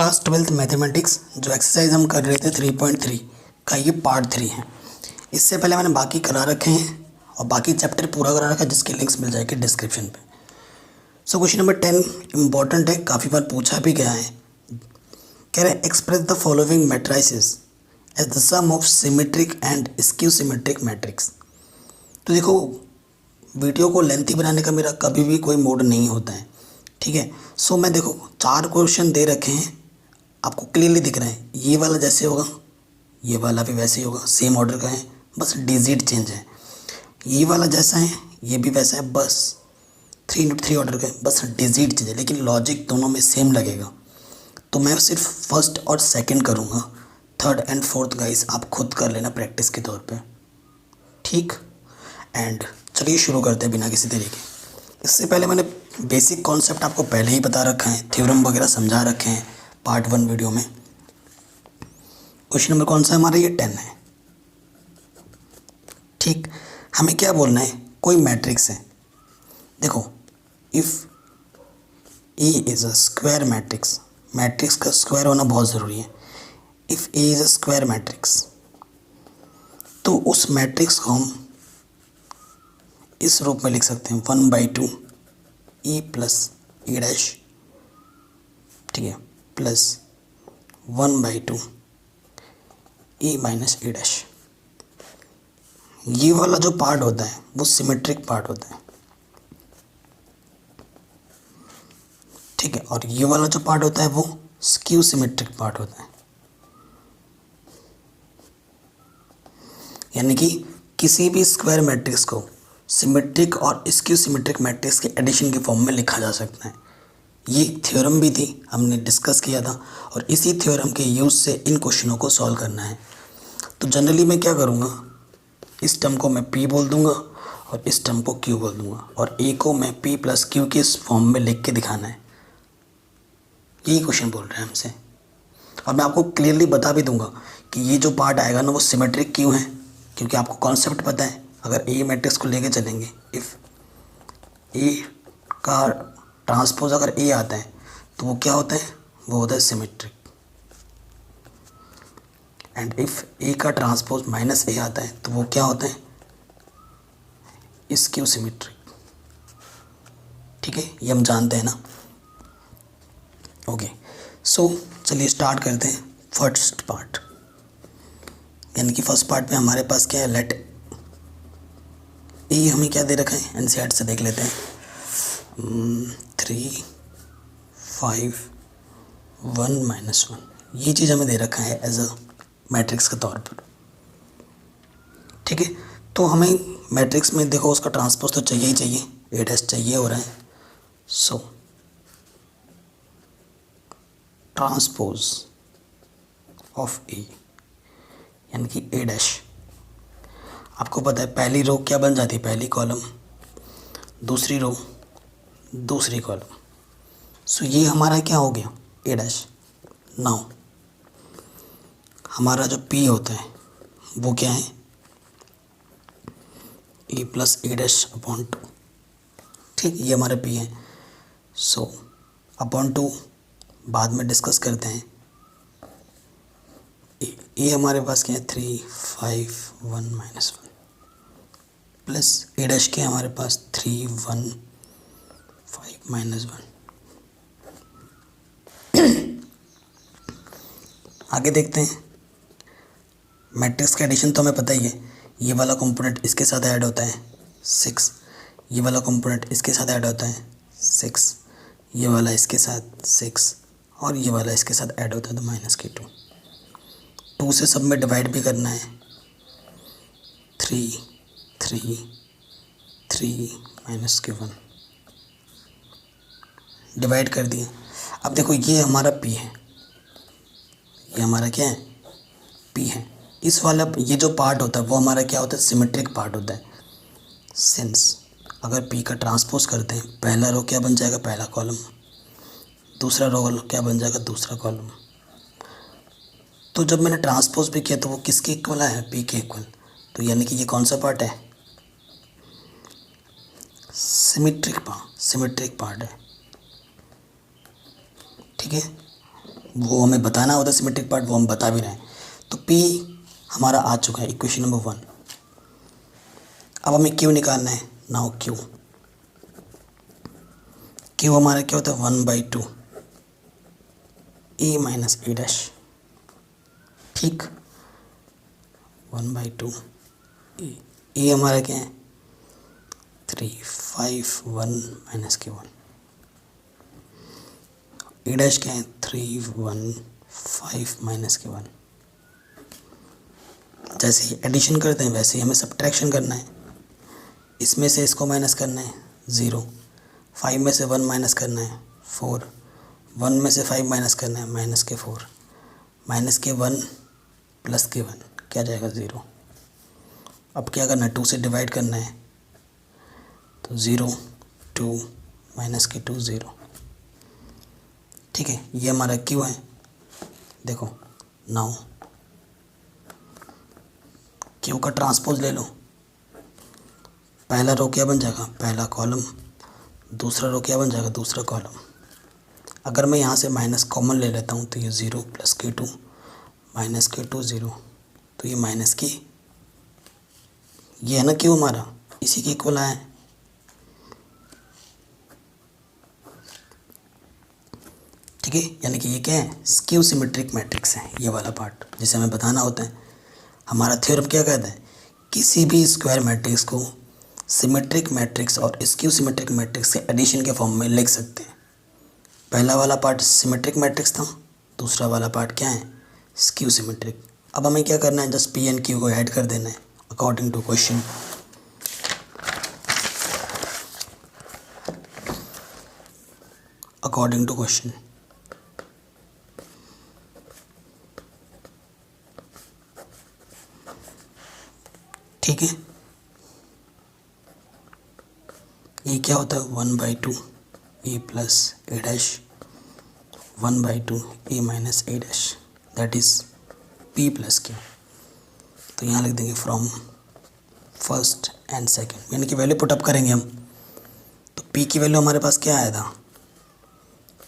Class 12th mathematics जो exercise हम कर रहे थे 3.3 का ये पार्ट 3 है। इससे पहले मैंने बाकी करा रखे हैं और बाकी चैप्टर पूरा करा रखा है जिसके लिंक्स मिल जाएगी डिस्क्रिप्शन पे। सो क्वेश्चन नंबर 10 इम्पॉर्टेंट है, काफ़ी बार पूछा भी गया है। कह रहे हैं express the following matrices as the sum of symmetric and skew symmetric matrix. तो देखो, वीडियो को लेंथी बनाने का मेरा कभी भी कोई मूड नहीं होता है, ठीक है। सो मैं देखो 4 क्वेश्चन दे रखे हैं, आपको क्लियरली दिख रहा है। ये वाला जैसे होगा ये वाला भी वैसे ही होगा, सेम ऑर्डर का है, बस डिजिट चेंज है। ये वाला जैसा है ये भी वैसा है, बस 3 ऑर्डर का है, बस डिजिट चेंज है, लेकिन लॉजिक दोनों में सेम लगेगा। तो मैं सिर्फ फर्स्ट और सेकंड करूँगा, थर्ड एंड फोर्थ गाइस आप खुद कर लेना प्रैक्टिस के तौर पे, ठीक। एंड चलिए शुरू करते हैं बिना किसी तरीके। इससे पहले मैंने बेसिक कॉन्सेप्ट आपको पहले ही बता रखा है, थ्योरम वगैरह समझा रखे हैं पार्ट 1 वीडियो में। क्वेश्चन नंबर कौन सा है हमारा? ये 10 है, ठीक। हमें क्या बोलना है? कोई मैट्रिक्स है, देखो if A is a square matrix, matrix का स्क्वायर होना बहुत ज़रूरी है। If A is a square matrix, तो उस मैट्रिक्स को हम इस रूप में लिख सकते हैं 1/2 e प्लस ए डैश, ठीक है, plus 1/2 e minus A dash. ये वाला जो पार्ट होता है वो सिमेट्रिक पार्ट होता है, ठीक है, और ये वाला जो पार्ट होता है वो स्क्यू सिमेट्रिक पार्ट होता है। यानी कि किसी भी स्क्वायर मैट्रिक्स को सिमेट्रिक और स्क्यू सिमेट्रिक मैट्रिक्स के एडिशन के फॉर्म में लिखा जा सकता है। ये थ्योरम भी थी, हमने डिस्कस किया था, और इसी थ्योरम के यूज़ से इन क्वेश्चनों को सॉल्व करना है। तो जनरली मैं क्या करूँगा, इस टर्म को मैं p बोल दूँगा और इस टर्म को q बोल दूँगा, और a को मैं p प्लस q के इस फॉर्म में लिख के दिखाना है। यही क्वेश्चन बोल रहे हैं हमसे, और मैं आपको क्लियरली बता भी दूंगा कि ये जो पार्ट आएगा ना वो सिमेट्रिक क्यों है, क्योंकि आपको कॉन्सेप्ट पता है। अगर ए मैट्रिक्स को लेके चलेंगे, इफ़ ए का ट्रांसपोज अगर ए आता है तो वो क्या होता है? वो होता है सिमेट्रिक। एंड इफ़ ए का ट्रांसपोज माइनस ए आता है तो वो क्या होता है? स्क्यू सिमेट्रिक, ठीक है, ये हम जानते हैं ना। ओके, सो चलिए स्टार्ट करते हैं फर्स्ट पार्ट। यानी कि फर्स्ट पार्ट में हमारे पास क्या है? लेट ए हमें क्या दे रखा है? एनसीईआरटी से देख लेते हैं। 3 5 1 -1 ये चीज़ हमें दे रखा है एज अ मैट्रिक्स के तौर पर, ठीक है। तो हमें मैट्रिक्स में देखो उसका ट्रांसपोज तो चाहिए ही चाहिए, ए डैश चाहिए हो रहा है। सो ट्रांसपोज ऑफ ए यानी कि ए डैश, आपको पता है पहली रो क्या बन जाती है? पहली कॉलम, दूसरी रो दूसरी कॉलम। सो ये हमारा क्या हो गया? ए डैश। नाउ हमारा जो पी होता है वो क्या है? ए प्लस ए डैश अपॉन 2, ठीक, ये हमारा पी है। सो अपॉन 2 बाद में डिस्कस करते हैं। ए हमारे पास क्या है? 3 5 1 -1 प्लस ए डैश के हमारे पास 3 1 5 -1। आगे देखते हैं। मैट्रिक्स का एडिशन तो हमें पता ही है, ये वाला कंपोनेंट इसके साथ ऐड होता है 6, ये वाला कंपोनेंट इसके साथ ऐड होता है 6, ये वाला इसके साथ 6, और ये वाला इसके साथ ऐड होता है तो -2। 2 से सब में डिवाइड भी करना है, 3 3 3 -1 डिवाइड कर दिया। अब देखो ये हमारा p है, ये हमारा क्या है? p है। इस वाला ये जो पार्ट होता है वो हमारा क्या होता है? सिमेट्रिक पार्ट होता है। सिंस अगर p का ट्रांसपोज करते हैं, पहला रो क्या बन जाएगा? पहला कॉलम, दूसरा रो क्या बन जाएगा? दूसरा कॉलम। तो जब मैंने ट्रांसपोज भी किया तो वो किसके इक्वल है? p के इक्वल। तो यानी कि ये कौन सा पार्ट है? सिमेट्रिक पार्ट है, ठीक है। वो हमें बताना होता है सिमेट्रिक पार्ट, वो हम बता भी रहे हैं। तो P हमारा आ चुका है, इक्वेशन नंबर 1। अब हमें Q निकालना है। नाउ Q हमारा क्या होता है 1/2 A माइनस A डैश। ठीक, 1/2 ए हमारा क्या है 3 5 1 माइनस Q1। ए डैश क्या है 3 1 5 माइनस Q1। जैसे ही एडिशन करते हैं वैसे ही हमें सब्ट्रैक्शन करना है। इसमें से इसको माइनस करना है 0, 5 में से 1 माइनस करना है 4, 1 में से 5 माइनस करना है माइनस के 4, माइनस के 1 प्लस के 1 क्या जाएगा 0। अब क्या करना है 2 से डिवाइड करना है, तो 0 2 माइनस के 2 0। ठीक है, ये हमारा क्यू है। देखो नाउ क्यू का ट्रांसपोज ले लो। पहला रो क्या बन जाएगा पहला कॉलम, दूसरा रो क्या बन जाएगा दूसरा कॉलम। अगर मैं यहाँ से माइनस कॉमन ले लेता हूँ तो ये 0 प्लस के 2 माइनस के 2 0, तो ये माइनस की ये है ना क्यू हमारा, इसी के इक्वल आया है। ठीक है, यानी कि ये क्या है स्क्यू सिमेट्रिक मैट्रिक्स है, ये वाला पार्ट जिसे हमें बताना होता है। हमारा थ्योरम क्या कहता है, किसी भी स्क्वायर मैट्रिक्स को सिमेट्रिक मैट्रिक्स और स्क्यू सिमेट्रिक मैट्रिक्स के एडिशन के फॉर्म में लिख सकते हैं। पहला वाला पार्ट सिमेट्रिक मैट्रिक्स था, दूसरा वाला पार्ट क्या है स्क्यू सिमेट्रिक। अब हमें क्या करना है, जस्ट पी एंड क्यू को ऐड कर देना है according to question. According to question ठीक है, ये क्या होता है 1/2 A plus A dash 1/2 A minus A dash that is P plus Q. तो यहाँ लिख देंगे फ्रॉम फर्स्ट एंड सेकंड, यानी कि वैल्यू पुटअप करेंगे हम। तो पी की वैल्यू हमारे पास क्या आया था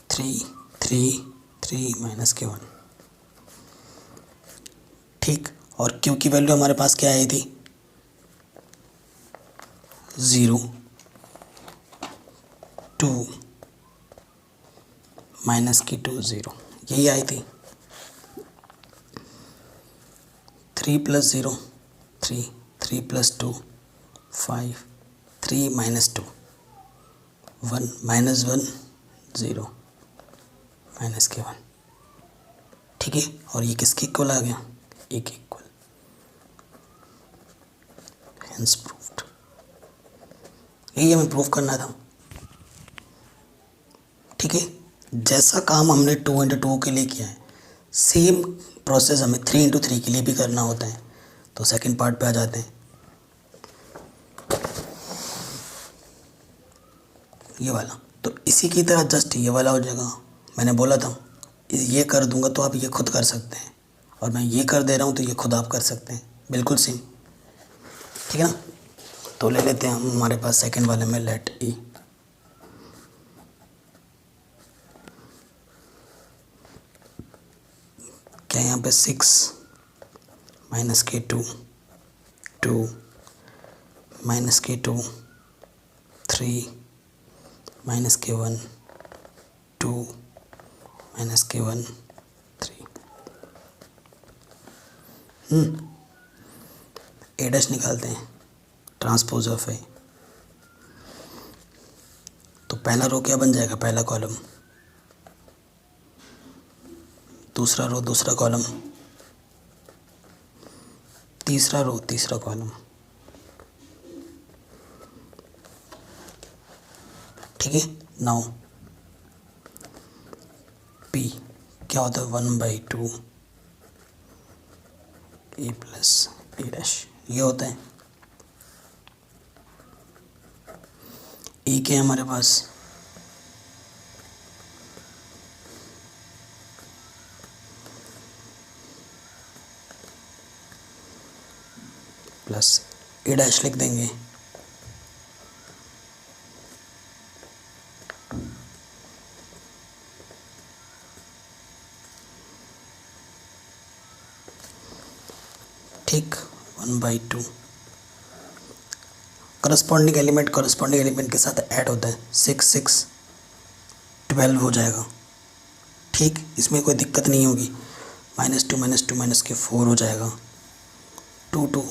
3 3 3 माइनस Q1। ठीक, और क्यू की वैल्यू हमारे पास क्या आई थी 0 2 माइनस की 2 0, यही आई थी। 3 plus 0 3 3 plus 2 5 3 minus 2 1 minus 1 0 minus के 1। ठीक है, और ये किसके इक्वल आ गया एक इक्वल, हेंस प्रूव्ड। यही हमें प्रूव करना था। ठीक है, जैसा काम हमने 2x2 के लिए किया है सेम प्रोसेस हमें 3x3 के लिए भी करना होता है। तो सेकंड पार्ट पे आ जाते हैं। ये वाला तो इसी की तरह जस्ट ये वाला हो जाएगा। मैंने बोला था ये कर दूंगा तो आप ये खुद कर सकते हैं, और मैं ये कर दे रहा हूँ तो ये खुद आप कर सकते हैं, बिल्कुल सेम। ठीक है ना, तो ले लेते हैं हम हमारे पास सेकंड वाले में लेट ई। क्या यहाँ पे 6 माइनस के 2 2 माइनस के 2 3 माइनस के 1 2 माइनस के 1 3। ए डैश निकालते हैं ट्रांसपोज ऑफ ए। तो पहला रो क्या बन जाएगा पहला कॉलम, दूसरा रो दूसरा कॉलम, तीसरा रो तीसरा कॉलम। ठीक है, नाउ पी क्या होता है 1/2 ए प्लस ए डैश, ये होता है। ए क्या है हमारे पास प्लस ए डैश लिख देंगे। ठीक, 1/2। करस्पॉन्डिंग एलिमेंट के साथ ऐड होता है, 6 6 12 हो जाएगा। ठीक, इसमें कोई दिक्कत नहीं होगी। -2 -2 -के 4 हो जाएगा, 2 2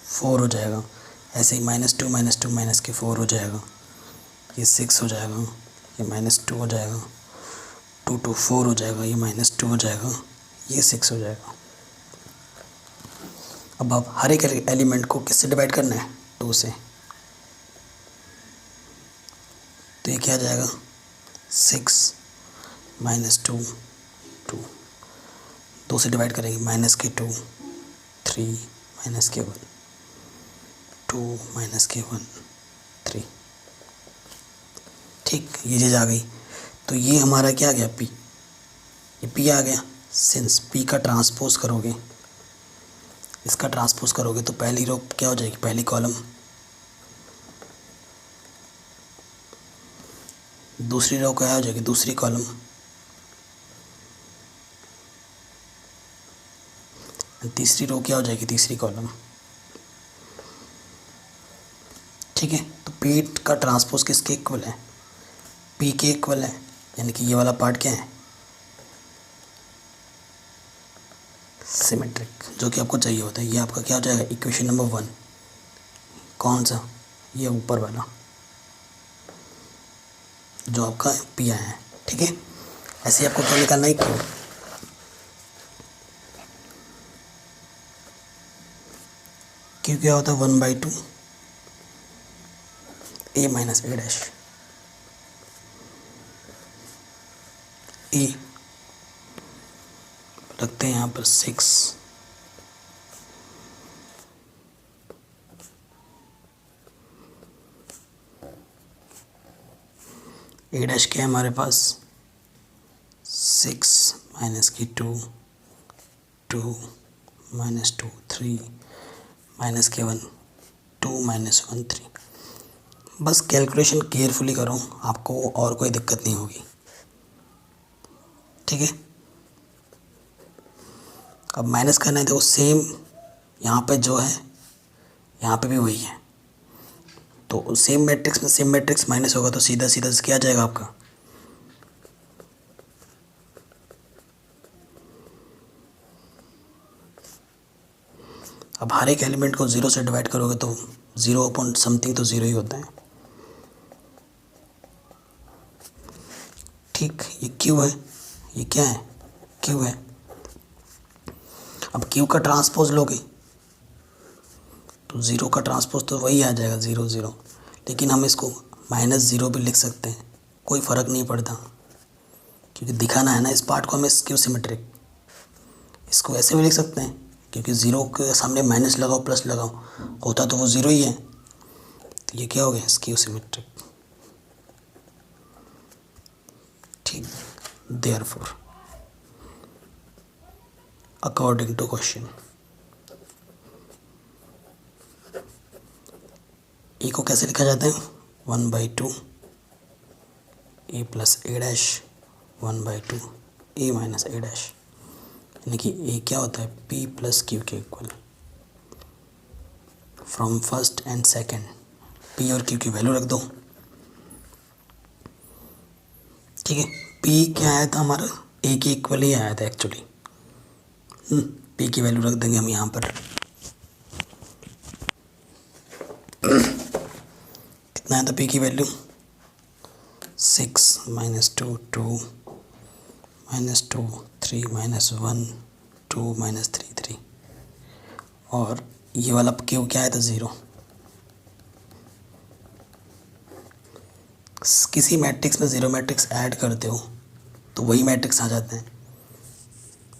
4 हो जाएगा। ऐसे ही -2 -2 के 4 हो जाएगा, ये 6 हो जाएगा, ये -2 हो जाएगा, 2 2 4 हो जाएगा, ये -2 हो जाएगा, ये 6 हो जाएगा। अब आप हर एक एलिमेंट को किससे डिवाइड करना है, 2 से। तो ये क्या आ जाएगा, 6 -2 2, 2 से डिवाइड करेंगे, -2 3 -1 2 -1 3। ठीक, ये चीज़ आ गई। तो ये हमारा क्या आ गया, P, ये P आ गया। सिंस P का ट्रांसपोज करोगे, इसका ट्रांसपोज करोगे तो पहली रो क्या हो जाएगी, पहली कॉलम, दूसरी रो क्या हो जाएगी, दूसरी कॉलम, तीसरी रो क्या हो जाएगी, तीसरी कॉलम। ठीक है, तो P का ट्रांसपोज किसके इक्वल है, P के इक्वल है, यानी कि ये वाला पार्ट क्या है, सिमेट्रिक, जो कि आपको चाहिए होता है। ये आपका क्या हो जाएगा, इक्वेशन नंबर 1। कौन सा, ये ऊपर वाला जो आपका P आया है। ठीक है, ऐसे ही आपको क्या निकालना है, Q। Q क्या होता है, 1/2 A - A डैश, A रखते हैं यहाँ पर 6, A डैश क्या है हमारे पास, 6 -2 2 -2 3 -1 2 -1 3। बस कैलकुलेशन केयरफुली करो, आपको और कोई दिक्कत नहीं होगी। ठीक है, अब माइनस करना है, देखो सेम यहाँ पे जो है, यहाँ पे भी वही है। तो सेम मैट्रिक्स में सेम मैट्रिक्स माइनस होगा तो सीधा सीधा क्या आ जाएगा आपका, अब हर एक एलिमेंट को 0 से डिवाइड करोगे तो 0 अपॉन समथिंग तो 0 ही होता है। ठीक, ये Q है, ये क्या है, Q है। अब Q का ट्रांसपोज लोगे तो 0 का ट्रांसपोज तो वही आ जाएगा, 0 0, लेकिन हम इसको -0 भी लिख सकते हैं, कोई फ़र्क नहीं पड़ता, क्योंकि दिखाना है ना इस पार्ट को हमें Q सिमेट्रिक। इसको ऐसे भी लिख सकते हैं, क्योंकि 0 के सामने माइनस लगाओ प्लस लगाओ, होता तो वो 0 ही है। तो ये क्या हो गया, Q सिमेट्रिक। ठीक, देयरफॉर अकॉर्डिंग टू क्वेश्चन, ए को कैसे लिखा जाता है, 1/2 A + A dash 1/2 A - A dash, यानी कि ए क्या होता है, P + Q के equal. From first and second P और Q की वैल्यू रख दो। ठीक है, P क्या आया था हमारा, A के इक्वल ही आया था एक्चुअली। P की वैल्यू रख देंगे हम यहाँ पर, कितना आया था P की वैल्यू, 6 -2 2 -2 3 -1 2 -3 3, और ये वाला Q क्या आया था, 0। किसी मैट्रिक्स में 0 मैट्रिक्स ऐड करते हो तो वही मैट्रिक्स आ जाते हैं।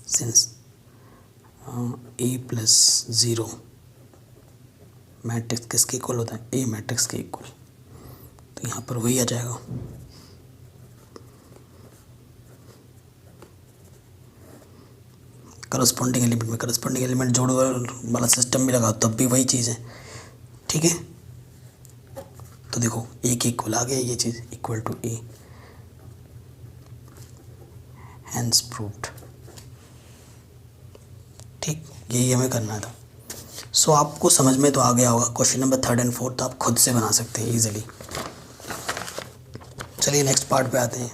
सिंस A + 0 मैट्रिक्स किसके इक्वल होता है, A मैट्रिक्स के इक्वल, तो यहाँ पर वही आ जाएगा। करस्पॉन्डिंग एलिमेंट में करस्पॉन्डिंग एलिमेंट जोड़ो वाला सिस्टम भी लगाओ तब भी वही चीज़ है। ठीक है, तो देखो A के इक्वल आ गया, ये चीज़ equal to A, hence proved. ठीक, यही हमें करना था। सो आपको समझ में तो आ गया होगा। Question number 3rd and 4th आप खुद से बना सकते हैं ईजिली। चलिए नेक्स्ट पार्ट पे आते हैं।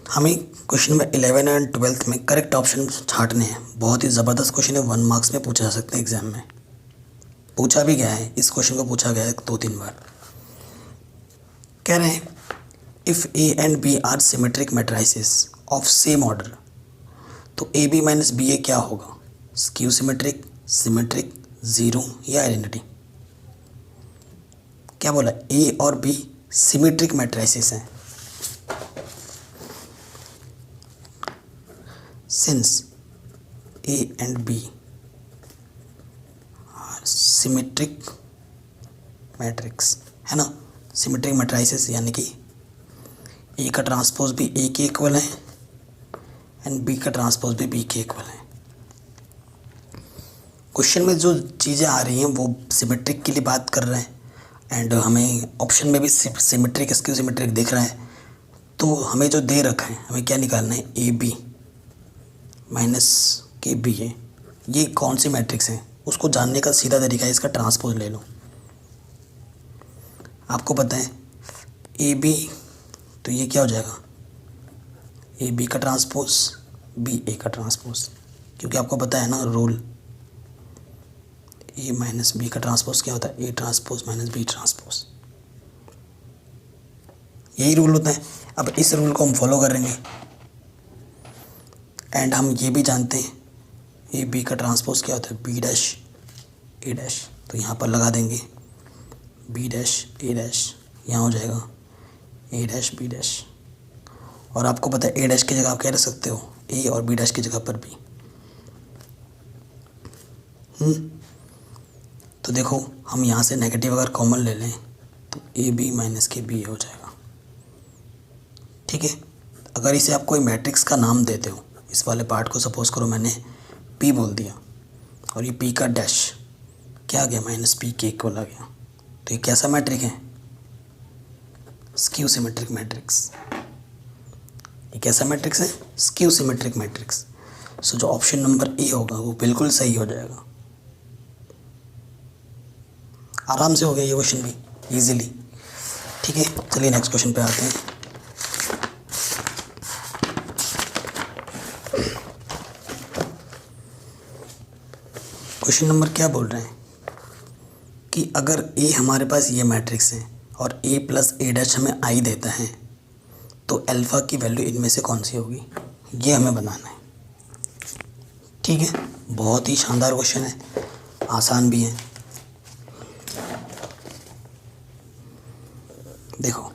हमें क्वेश्चन नंबर 11 एंड 12th में करेक्ट ऑप्शन छांटने हैं। बहुत ही ज़बरदस्त क्वेश्चन है, 1 मार्क्स में पूछा जा सकते हैं एग्जाम में। पूछा भी गया है, इस क्वेश्चन को पूछा गया है 2-3 बार। कह रहे हैं if A and B are symmetric matrices of same order, तो A B minus B A क्या होगा? स्क्यू सिमेट्रिक, सिमेट्रिक, ज़ीरो या आइडेंटिटी? क्या बोला? ए और बी सिमेट्रिक मैट्रिसेस हैं। Since A and B are symmetric matrix, है ना। सिमेट्रिक मैट्रिसेस यानी कि ए का ट्रांसपोज भी ए के इक्वल है एंड बी का ट्रांसपोज भी बी के इक्वल है। क्वेश्चन में जो चीज़ें आ रही हैं वो सिमेट्रिक के लिए बात कर रहे हैं एंड हमें ऑप्शन में भी सिमेट्रिक स्क्यू सिमेट्रिक दिख रहा है। तो हमें जो दे रखा है, हमें क्या निकालना है? ए बी माइनस के बी है, ये कौन सी मैट्रिक्स है उसको जानने का सीधा तरीका है इसका ट्रांसपोज ले लो। आपको पता है ए बी, तो ये क्या हो जाएगा? ए बी का ट्रांसपोज बी ए का ट्रांसपोज, क्योंकि आपको पता है ना रूल, ए माइनस बी का ट्रांसपोज क्या होता है? A transpose minus B transpose, यही रूल होता है। अब इस रूल को हम फॉलो करेंगे एंड हम ये भी जानते हैं ए बी का ट्रांसपोज क्या होता है? बी डैश ए डैश, तो यहाँ पर लगा देंगे बी डैश ए डैश, यहाँ हो जाएगा ए डैश बी डैश। और आपको पता है ए डैश की जगह आप क्या रख सकते हो? ए और बी डैश की जगह पर बी। तो देखो हम यहाँ से नेगेटिव अगर कॉमन ले लें तो ए बी माइनस के बी हो जाएगा। ठीक है, अगर इसे आप कोई मैट्रिक्स का नाम देते हो, इस वाले पार्ट को सपोज करो मैंने पी बोल दिया और ये पी का डैश क्या आ गया? माइनस पी के इक्वल आ गया। तो ये कैसा मैट्रिक है? Skew symmetric matrix. ये कैसा मैट्रिक्स है? Skew symmetric matrix. सो जो ऑप्शन नंबर ए होगा वो बिल्कुल सही हो जाएगा। आराम से हो गया ये क्वेश्चन भी इजीली। ठीक है, चलिए नेक्स्ट क्वेश्चन पे आते हैं। क्वेश्चन नंबर क्या बोल रहे हैं कि अगर ए हमारे पास ये मैट्रिक्स है और ए प्लस ए डैश हमें आई देता है, तो अल्फ़ा की वैल्यू इनमें से कौन सी होगी? ये हमें बनाना है। ठीक है, बहुत ही शानदार क्वेश्चन है, आसान भी है। देखो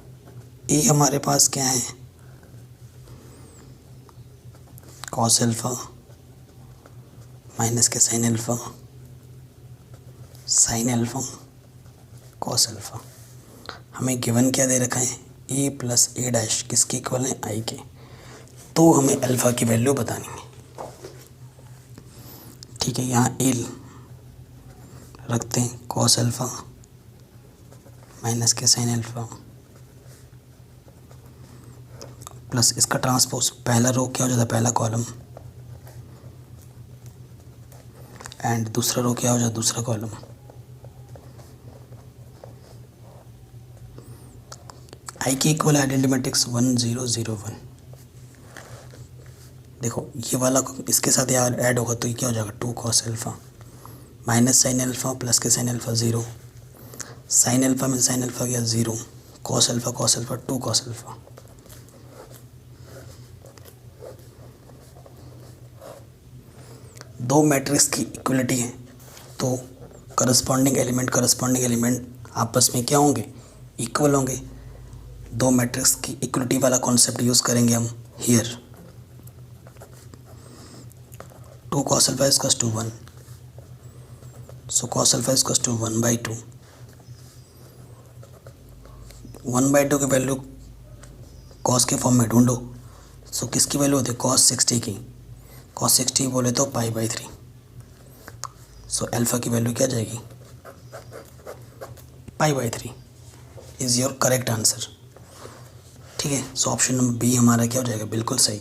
ए हमारे पास क्या है? कॉस अल्फ़ा माइनस के sine alpha, sine alpha cos alpha. हमें गिवन क्या दे रखा है? ए प्लस ए डैश किसके इक्वल है? आई के। तो हमें अल्फ़ा की वैल्यू बतानी है। ठीक है, यहाँ ए रखते हैं कॉस अल्फ़ा माइनस के साइन अल्फ़ा प्लस इसका ट्रांसपोज, पहला रो क्या हो जाता है? पहला कॉलम, एंड दूसरा रो क्या हो जाता है? दूसरा कॉलम। आई के इक्वल आइडेंटिटी मैट्रिक्स 1 0 0 1। देखो ये वाला इसके साथ यार ऐड होगा तो ये क्या हो जाएगा? 2 cos alpha minus sine alpha plus के साइन अल्फ़ा 0, साइन अल्फ़ा में साइन अल्फ़ा गया 0, कॉस अल्फ़ा 2 कॉस अल्फ़ा। दो मैट्रिक्स की इक्वलिटी है तो करस्पॉन्डिंग एलिमेंट आपस में क्या होंगे? इक्वल होंगे। दो मैट्रिक्स की इक्वलिटी वाला कॉन्सेप्ट यूज़ करेंगे हम here. 2 cos alpha is equals to 1, so cos alpha is equals to 1/2। 1/2 की वैल्यू cos के फॉर्म में ढूंढो। सो किसकी वैल्यू होती है? cos 60 की। cos 60 बोले तो π/3। सो अल्फ़ा की वैल्यू क्या जाएगी? π/3 इज़ योर करेक्ट आंसर। ठीक है, सो ऑप्शन नंबर बी हमारा क्या हो जाएगा? बिल्कुल सही।